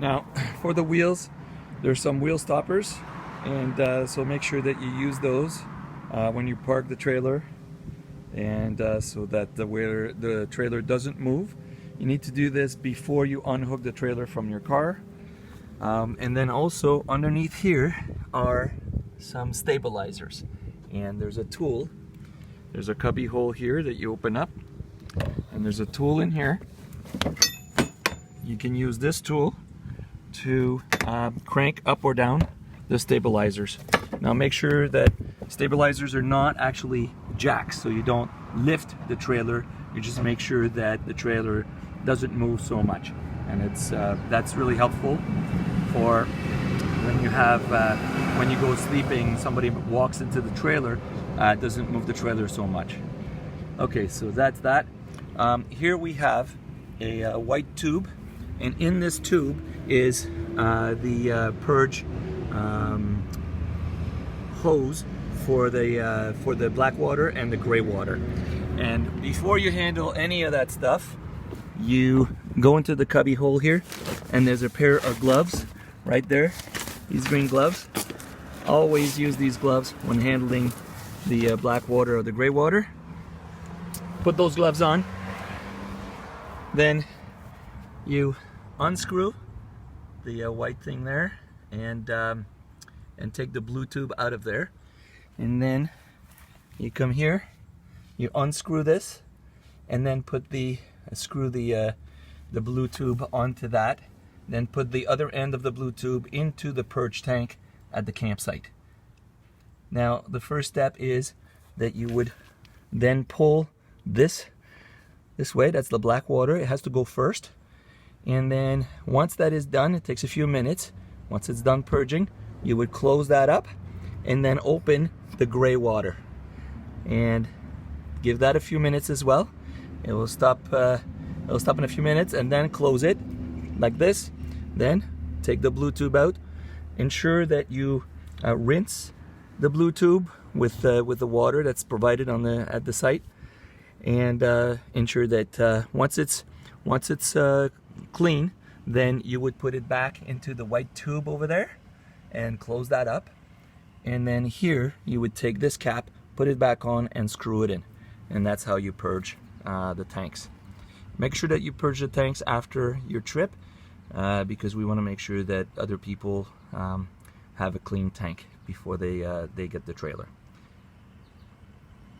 Now, for the wheels, there's some wheel stoppers, and so make sure that you use those when you park the trailer, and so that the trailer doesn't move. You need to do this before you unhook the trailer from your car. And then also underneath here are some stabilizers, and there's a tool. There's a cubby hole here that you open up, and there's a tool in here. You can use this tool to crank up or down the stabilizers. Now make sure that stabilizers are not actually jacks, so you don't lift the trailer. You just make sure that the trailer doesn't move so much, and that's really helpful for when you have when you go sleeping, somebody walks into the trailer, it doesn't move the trailer so much. Okay, so that's that. Here we have a white tube, and in this tube is the purge hose for the black water and the gray water. And before you handle any of that stuff, you go into the cubby hole here, and there's a pair of gloves right there, these green gloves. Always use these gloves when handling the black water or the gray water. Put those gloves on, then you unscrew the white thing there, and take the blue tube out of there, and then you come here, you unscrew this, and then screw the blue tube onto that, then put the other end of the blue tube into the purge tank at the campsite. Now the first step is that you would then pull this way. That's the black water. It has to go first, and then once that is done, it takes a few minutes. Once it's done purging, you would close that up and then open the gray water and give that a few minutes as well. It will stop in a few minutes, and then close it like this. Then take the blue tube out. Ensure that you rinse the blue tube with the water that's provided at the site, and ensure that once it's clean, then you would put it back into the white tube over there and close that up. And then here you would take this cap, put it back on, and screw it in, and that's how you purge the tanks. Make sure that you purge the tanks after your trip, because we want to make sure that other people have a clean tank before they get the trailer.